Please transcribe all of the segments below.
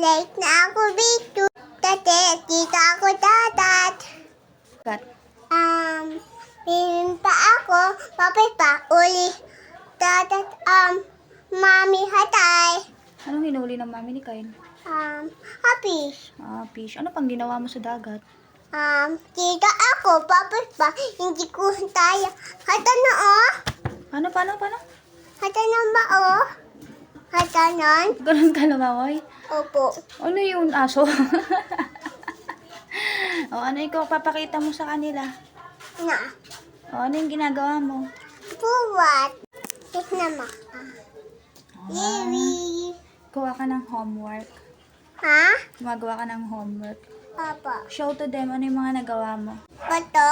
Late na ako dito. Dati, dito ako dadat. Kat. Pinunta ako, papi pa, uli. Dadat, mami hatay. Anong hinuli ng mami ni Kyle? Happy. Fish. Ano pang ginawa mo sa dagat? Dito ako, papi pa, hindi ko tayo. Hata na, oh. Paano? Hata na ba, oh? Hata na? Ganun ka lumakoy? Opo. Ano yun, aso? O, ano ikaw papakita mo sa kanila? Na. O, ano yung ginagawa mo? Buwat. Tignan mo. Yay! Gawa ka ng homework. Ha? Gumagawa ka ng homework. Papa. Show to them, ano yung mga nagawa mo? Bato.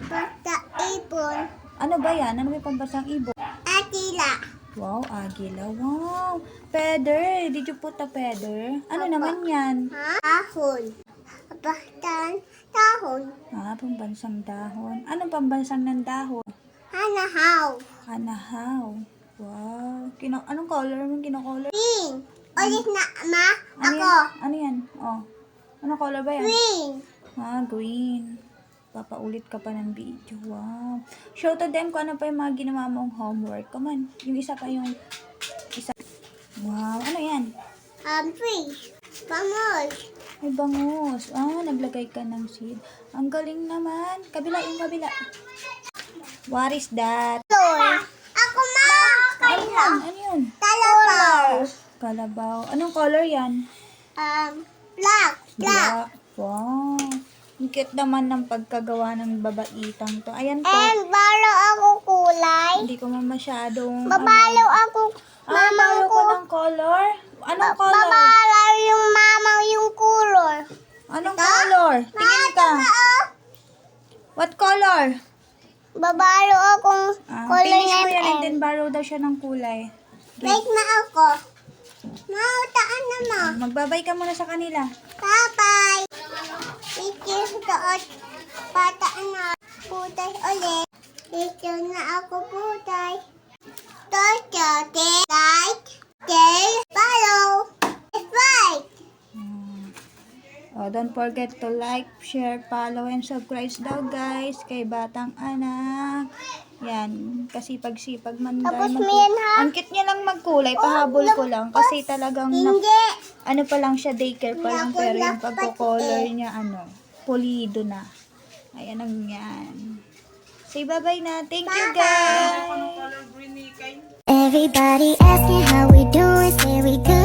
Bata ibon. Ano ba yan? Ano may pambasang ibon? Atila. Wow, agila. Wow. Feather. Did you put a feather? Ano naman yan? Ha? Dahon. Batan. Dahon. Pambansang dahon. Anong pambansang ng dahon? Hanahaw. Anahaw. Wow. Anong color mo kino-color? Green. Ulit na, ma. Ano Ako. yan? Ano yan? Oh. Anong color ba yan? Green. Green. Papaulit ka pa ng video. Wow. Show to them kung ano pa yung mga ginawa mong homework. Come on. Yung isa pa yung isa. Wow. Ano yan? Fish. Bangus. Ay, bangus. Naglagay ka ng seed. Ang galing naman. Kabila, yung kabila. What is that? Color. Ako, ma. Ano yan? Ano yun? Kalabaw. Kalabaw. Anong color yan? Black. Black. Wow. Ang cute naman ng pagkagawa ng babaitang to. Ayan po. And balo ako kulay. Hindi ko masyadong... Babalo ako. Mamang ko ng color? Anong color? Babalo yung mama yung color. Anong color? Tingin ka. What color? Babalo akong color Finish na ko yan and M. then borrow daw siya ng kulay. Like na ako. Mautaan na mo. Magbabay ka muna sa kanila. Bye-bye. Ikis doon. Pataan na. Putay ulit. Ito na ako putay. Tochote. Like. Share. Follow. Subscribe. Don't forget to like, share, follow, and subscribe daw guys kay Batang Anak. Yan, kasi pag-sipag man Tapos dahil may yan, ha? Ang cute niya lang magkulay, pahabol ko lang kasi talagang Hindi. ano pa lang siya, daycare pa lang, Ako pero yung dapat pagko-color niya pulido na. Ayan ang yan. Say bye-bye na. Thank you guys. Everybody asking how we doing, say we good.